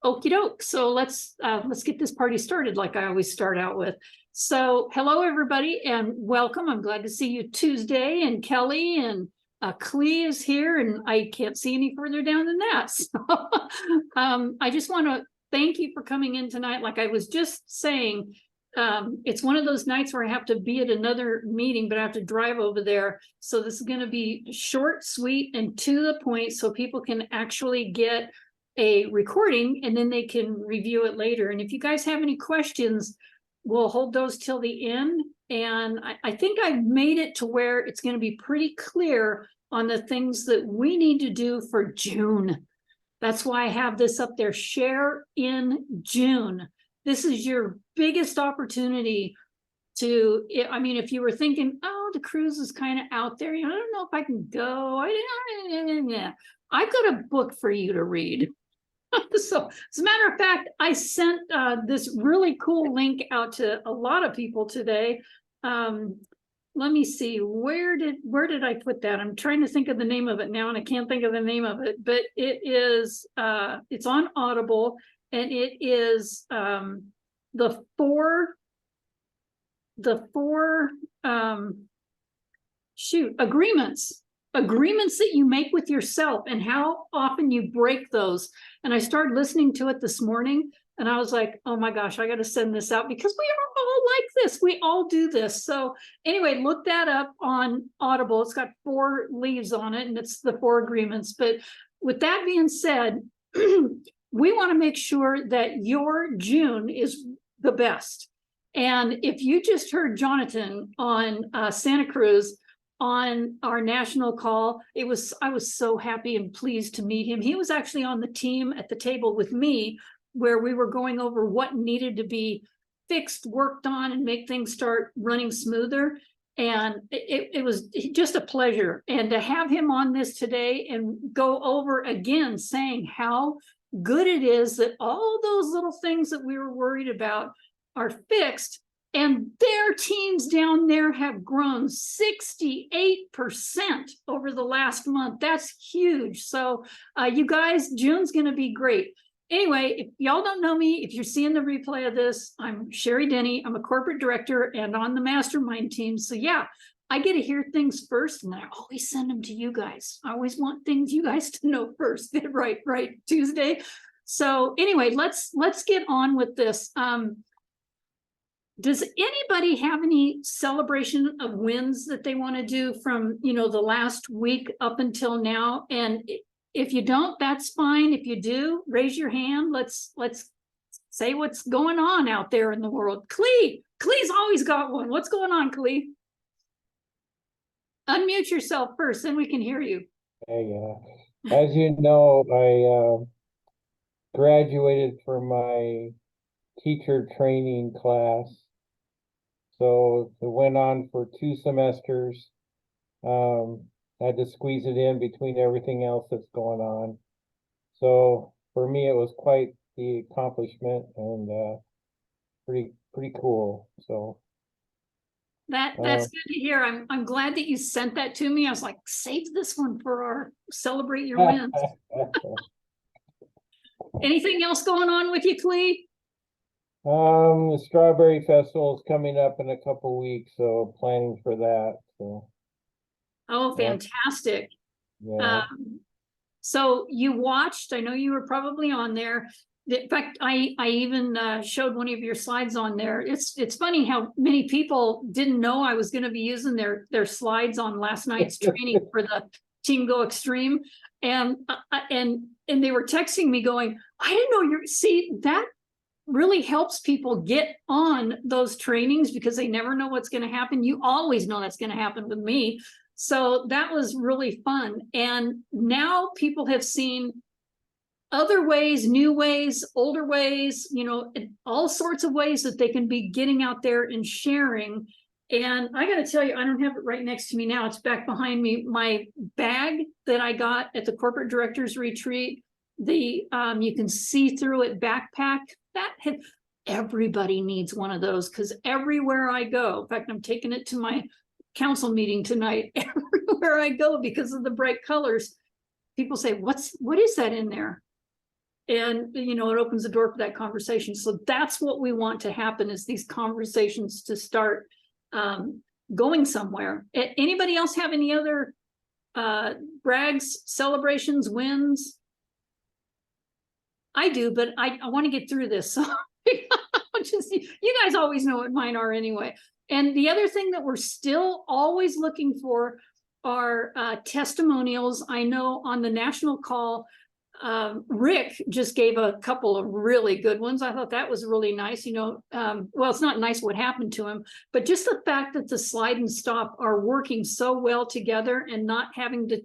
Okie doke. So let's get this party started like I always start out with. So hello, everybody, and welcome. I'm glad to see you Tuesday, and Kelly and Clee is here, and I can't see any further down than that. So I just want to thank you for coming in tonight. Like I was just saying, it's one of those nights where I have to be at another meeting, but I have to drive over there. So this is going to be short, sweet, and to the point so people can actually get a recording and then they can review it later. And if you guys have any questions, we'll hold those till the end. And I think I've made it to where it's going to be pretty clear on the things that we need to do for June. That's why I have this up there, share in June. This is your biggest opportunity to, I mean, if you were thinking, oh, the cruise is kind of out there, I don't know if I can go. I've got a book for you to read. So as a matter of fact, I sent this really cool link out to a lot of people today. Let me see, where did I put that? I'm trying to think of the name of it now and I can't think of the name of it, but it is it's on Audible, and it is the four agreements that you make with yourself and how often you break those. And I started listening to it this morning and I was like, oh my gosh, I got to send this out because we are all like this. We all do this. So anyway, look that up on Audible. It's got 4 leaves on it and it's the 4 agreements. But with that being said, we want to make sure that your June is the best. And if you just heard Jonathan on Santa Cruz, on our national call, I was so happy and pleased to meet him. He was actually on the team at the table with me where we were going over what needed to be fixed, worked on, and make things start running smoother. And it was just a pleasure. And to have him on this today and go over again saying how good it is that all those little things that we were worried about are fixed. And their teams down there have grown 68% over the last month. That's huge. So you guys, June's going to be great. Anyway, if y'all don't know me, if you're seeing the replay of this, I'm Sherry Denny. I'm a corporate director and on the Mastermind team. So yeah, I get to hear things first and I always send them to you guys. I always want things you guys to know first. Right, Tuesday. So anyway, let's get on with this. Does anybody have any celebration of wins that they want to do from, the last week up until now? And if you don't, that's fine. If you do, raise your hand. Let's say what's going on out there in the world. Clee's always got one. What's going on, Clee? Unmute yourself first, then we can hear you. Hey, as you know, I graduated from my teacher training class. So it went on for 2 semesters. Had to squeeze it in between everything else that's going on. So for me, it was quite the accomplishment and pretty cool. So that's good to hear. I'm glad that you sent that to me. I was like, save this one for our celebrate your wins. Anything else going on with you, Clee? The Strawberry Festival is coming up in a couple weeks, so planning for that. So. Oh, fantastic. Yeah. So you watched, I know you were probably on there. In fact, I even showed one of your slides on there. It's funny how many people didn't know I was going to be using their slides on last night's training for the Team Go Extreme. And they were texting me going, I didn't know that really helps people get on those trainings because they never know what's going to happen. You always know that's going to happen with me. So that was really fun. And now people have seen other ways, new ways, older ways, all sorts of ways that they can be getting out there and sharing. And I got to tell you, I don't have it right next to me now. It's back behind me. My bag that I got at the corporate directors retreat, you can see through it backpack. Everybody needs one of those because everywhere I go, in fact, I'm taking it to my council meeting tonight. Everywhere I go, because of the bright colors, people say, what is that in there? And, you know, it opens the door for that conversation. So that's what we want to happen, is these conversations to start going somewhere. Anybody else have any other brags, celebrations, wins? I do, but I want to get through this. So just, you guys always know what mine are anyway. And the other thing that we're still always looking for are testimonials. I know on the national call, Rick just gave a couple of really good ones. I thought that was really nice. You know, well, it's not nice what happened to him, but just the fact that the slide and stop are working so well together and not having to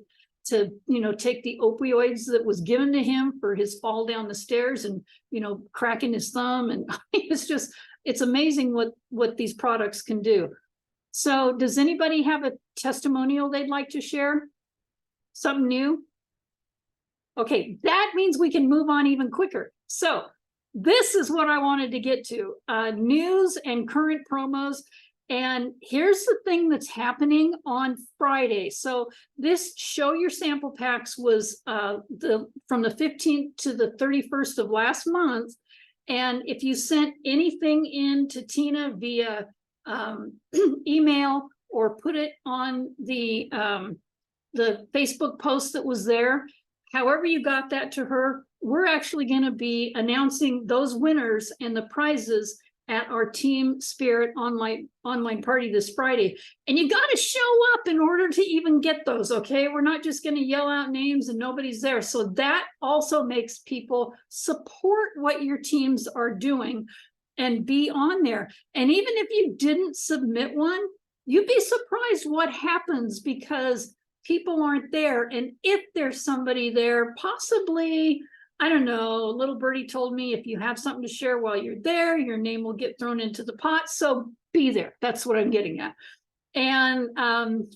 you know, take the opioids that was given to him for his fall down the stairs and, you know, cracking his thumb. And it's amazing what these products can do. So does anybody have a testimonial they'd like to share? Something new? Okay, that means we can move on even quicker. So this is what I wanted to get to, news and current promos. And here's the thing that's happening on Friday. So this show your sample packs was from the 15th to the 31st of last month. And if you sent anything in to Tina via email or put it on the Facebook post that was there, however you got that to her, we're actually going to be announcing those winners and the prizes at our Team Spirit online party this Friday. And you got to show up in order to even get those, okay? We're not just going to yell out names and nobody's there. So that also makes people support what your teams are doing and be on there. And even if you didn't submit one, you'd be surprised what happens because people aren't there. And if there's somebody there, possibly, I don't know, little birdie told me if you have something to share while you're there, your name will get thrown into the pot. So be there. That's what I'm getting at. And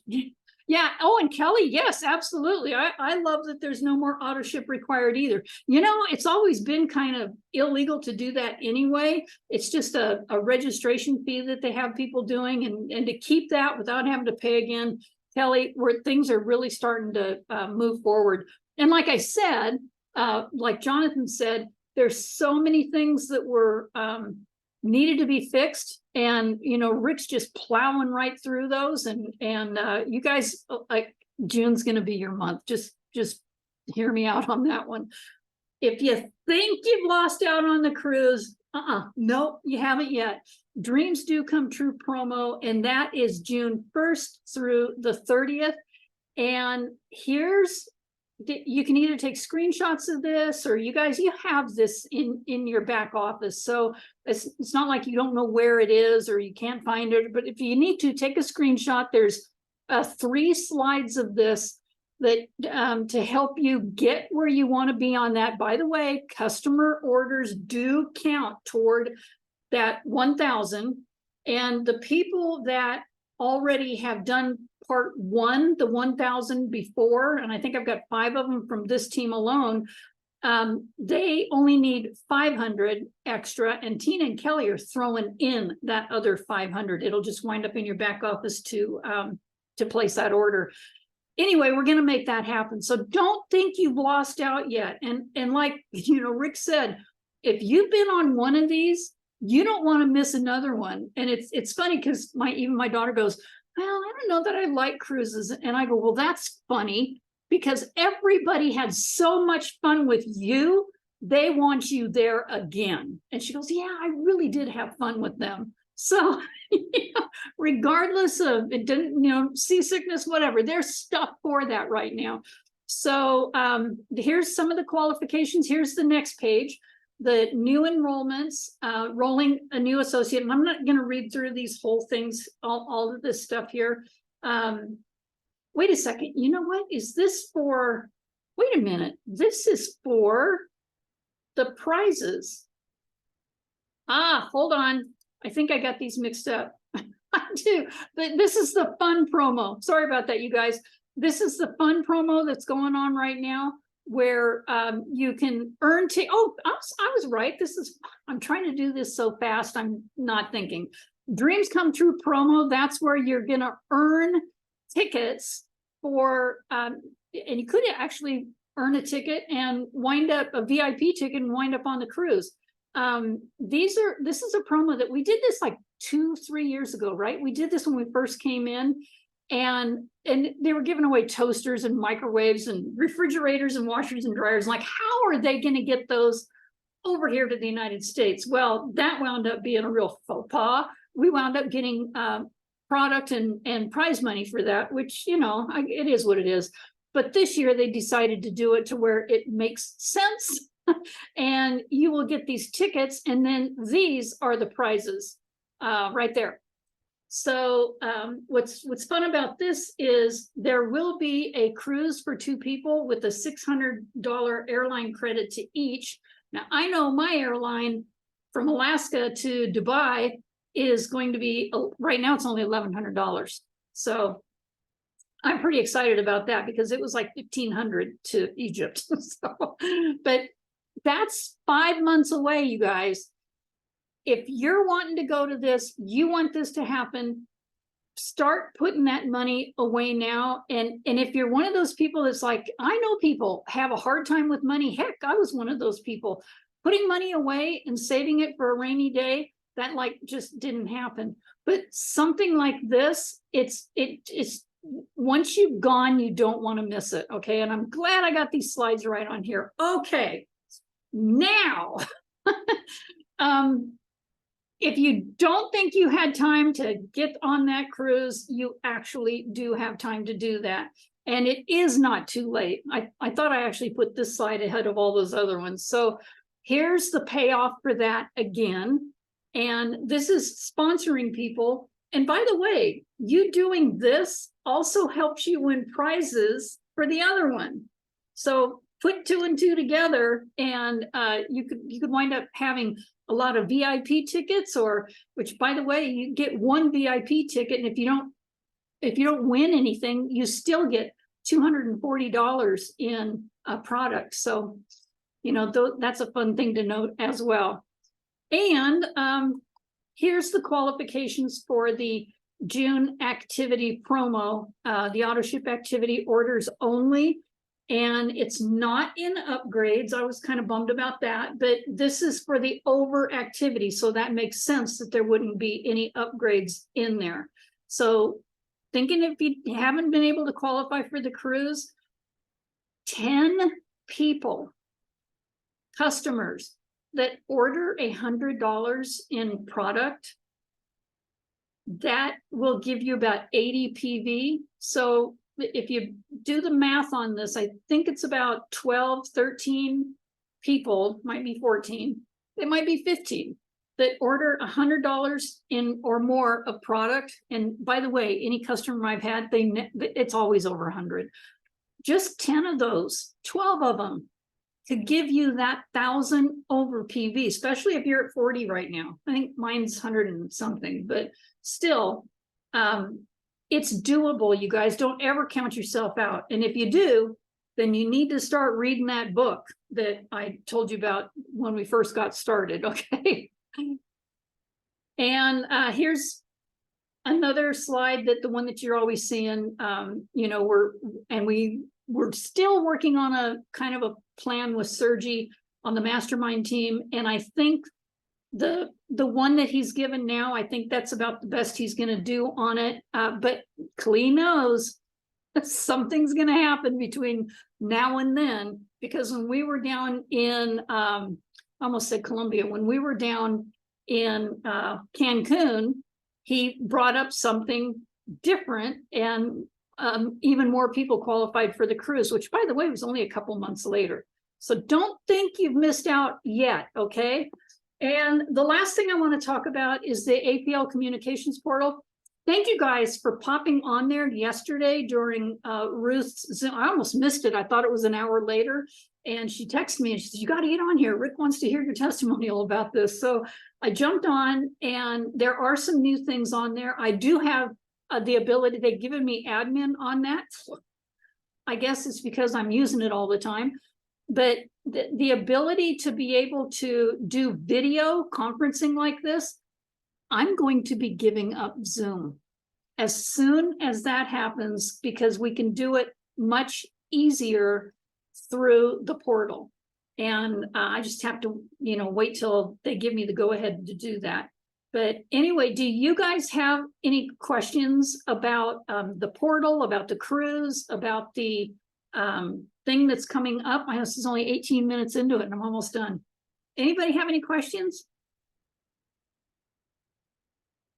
yeah. Oh, and Kelly, yes, absolutely. I love that there's no more auto ship required either. You know, it's always been kind of illegal to do that anyway. It's just a registration fee that they have people doing. And to keep that without having to pay again, Kelly, where things are really starting to move forward. And like I said, like Jonathan said, there's so many things that were needed to be fixed, and you know, Rick's just plowing right through those. And you guys, like, June's going to be your month. Just hear me out on that one. If you think you've lost out on the cruise, nope, you haven't yet. Dreams Do Come True promo, and that is June 1st through the 30th. And here's, you can either take screenshots of this, or you guys, you have this in your back office. So it's not like you don't know where it is or you can't find it, but if you need to take a screenshot, there's 3 slides of this that to help you get where you want to be on that. By the way, customer orders do count toward that 1,000, and the people that already have done part 1, the 1,000 before, and I think I've got 5 of them from this team alone, they only need 500 extra, and Tina and Kelly are throwing in that other 500. It'll just wind up in your back office to place that order. Anyway, we're going to make that happen. So don't think you've lost out yet. And like, you know, Rick said, if you've been on one of these, you don't want to miss another one. And it's funny because even my daughter goes, well, I don't know that I like cruises. And I go, well, that's funny because everybody had so much fun with you. They want you there again. And she goes, yeah, I really did have fun with them. So, you know, regardless of it didn't, you know, seasickness, whatever, there's stuff for that right now. So here's some of the qualifications. Here's the next page. The new enrollments, rolling a new associate. And I'm not going to read through these whole things, all of this stuff here. Wait a second. You know what? Is this for, wait a minute. This is for the prizes. Hold on. I think I got these mixed up. I do. But this is the fun promo. Sorry about that, you guys. This is the fun promo that's going on right now, where you can earn I was right. I'm trying to do this so fast, I'm not thinking. Dreams Come True promo, that's where you're gonna earn tickets for, and you could actually earn a ticket and wind up a VIP ticket and wind up on the cruise. This is a promo that we did this like 2-3 years ago, right? We did this when we first came in, and they were giving away toasters and microwaves and refrigerators and washers and dryers. Like, how are they going to get those over here to the United States? Well, that wound up being a real faux pas. We wound up getting product and prize money for that, which, you know, it is what it is. But this year they decided to do it to where it makes sense. And you will get these tickets, and then these are the prizes right there. So what's fun about this is there will be a cruise for 2 people with a $600 airline credit to each. Now, I know my airline from Alaska to Dubai is going to be, right now it's only $1,100. So I'm pretty excited about that because it was like $1,500 to Egypt. So, but that's 5 months away, you guys. If you're wanting to go to this, you want this to happen, start putting that money away now. And if you're one of those people that's like, I know people have a hard time with money. Heck, I was one of those people. Putting money away and saving it for a rainy day, that like just didn't happen. But something like this, it's once you've gone, you don't want to miss it. Okay. And I'm glad I got these slides right on here. Okay. Now, if you don't think you had time to get on that cruise, you actually do have time to do that. And it is not too late. I thought I actually put this slide ahead of all those other ones. So here's the payoff for that again. And this is sponsoring people. And by the way, you doing this also helps you win prizes for the other one. So put 2 and 2 together, and you could wind up having a lot of VIP tickets, or which, by the way, you get 1 VIP ticket, and if you don't win anything, you still get $240 in a product. So, you know, that's a fun thing to note as well. And here's the qualifications for the June activity promo, the auto ship activity orders only. And it's not in upgrades. I was kind of bummed about that, but this is for the over activity. So that makes sense that there wouldn't be any upgrades in there. So thinking if you haven't been able to qualify for the cruise, 10 people, customers that order $100 in product, that will give you about 80 PV. So if you do the math on this, I think it's about 12, 13 people, might be 14, it might be 15 that order $100 in or more of product. And by the way, any customer I've had, it's always over 100. Just 10 of those, 12 of them could give you that 1,000 over PV, especially if you're at 40 right now. I think mine's 100 and something, but still, it's doable. You guys don't ever count yourself out. And if you do, then you need to start reading that book that I told you about when we first got started. Okay. And here's another slide, that the one that you're always seeing. You know, we're still working on a kind of a plan with Sergi on the Mastermind team. And I think the one that he's given now, I think that's about the best he's going to do on it. But Klee knows that something's going to happen between now and then, because when we were down in, I almost said Colombia, when we were down in Cancun, he brought up something different, and even more people qualified for the cruise, which, by the way, was only a couple months later. So don't think you've missed out yet, okay? And the last thing I want to talk about is the APL communications portal. Thank you guys for popping on there yesterday during Ruth's Zoom. I almost missed it. I thought it was an hour later. And she texted me and she said, you got to get on here. Rick wants to hear your testimonial about this. So I jumped on, and there are some new things on there. I do have the ability, they've given me admin on that. I guess it's because I'm using it all the time. But the ability to be able to do video conferencing like this, I'm going to be giving up Zoom as soon as that happens, because we can do it much easier through the portal. And I just have to, wait till they give me the go-ahead to do that. But anyway, do you guys have any questions about the portal, about the cruise, about the thing that's coming up? I know this is only 18 minutes into it and I'm almost done. Anybody have any questions?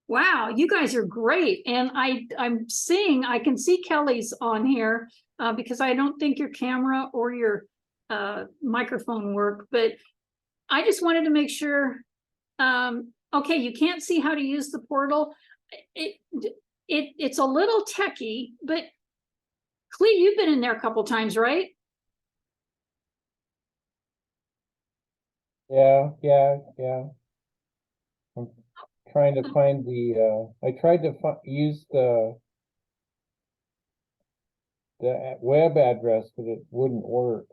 Wow, you guys are great. And I can see Kelly's on here because I don't think your camera or your microphone work, but I just wanted to make sure. Okay, you can't see how to use the portal. It's a little techy, but Clee, you've been in there a couple times, right? Yeah. I'm trying to find I tried to use the web address, but it wouldn't work.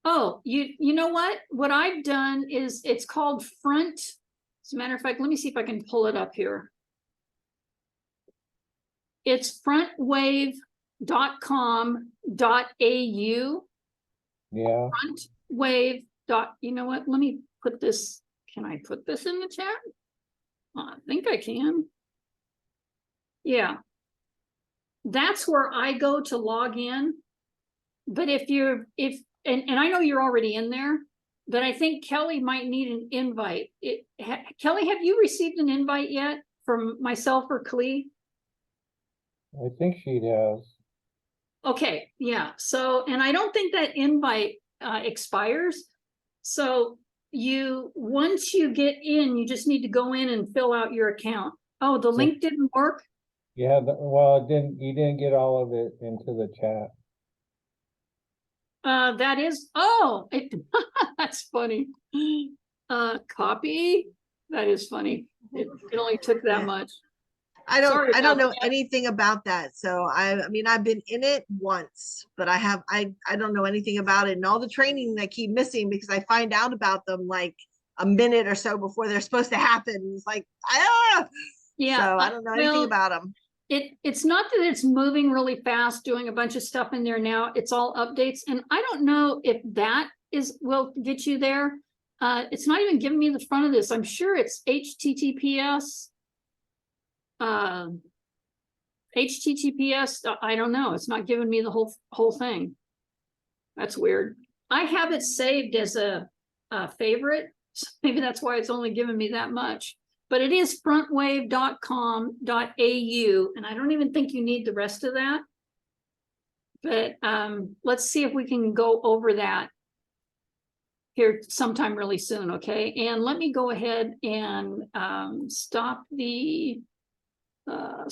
Oh, you know what I've done is it's called Front. As a matter of fact, let me see if I can pull it up here. It's frontwave.com.au. Yeah. Frontwave. You know what? Let me put this. Can I put this in the chat? I think I can. Yeah. That's where I go to log in. But and I know you're already in there, but I think Kelly might need an invite. Kelly, have you received an invite yet from myself or Clee? I think she has. Okay, yeah. So, and I don't think that invite expires. So once you get in, you just need to go in and fill out your account. Oh, the link didn't work? Yeah, well, you didn't get all of it into the chat. That is, that's funny. Copy. That is funny. It only took that much. I don't know anything about that. So I mean, I've been in it once, but I don't know anything about it, and all the training that keep missing because I find out about them like a minute or so before they're supposed to happen. It's like, yeah. So I don't know anything about them. It's not that it's moving really fast, doing a bunch of stuff in there now. It's all updates, and I don't know if that will get you there. It's not even giving me the front of this. I'm sure it's HTTPS. HTTPS. I don't know. It's not giving me the whole thing. That's weird. I have it saved as a favorite. So maybe that's why it's only giving me that much. But it is frontwave.com.au, and I don't even think you need the rest of that. But let's see if we can go over that here sometime really soon, okay? And let me go ahead and stop the recording.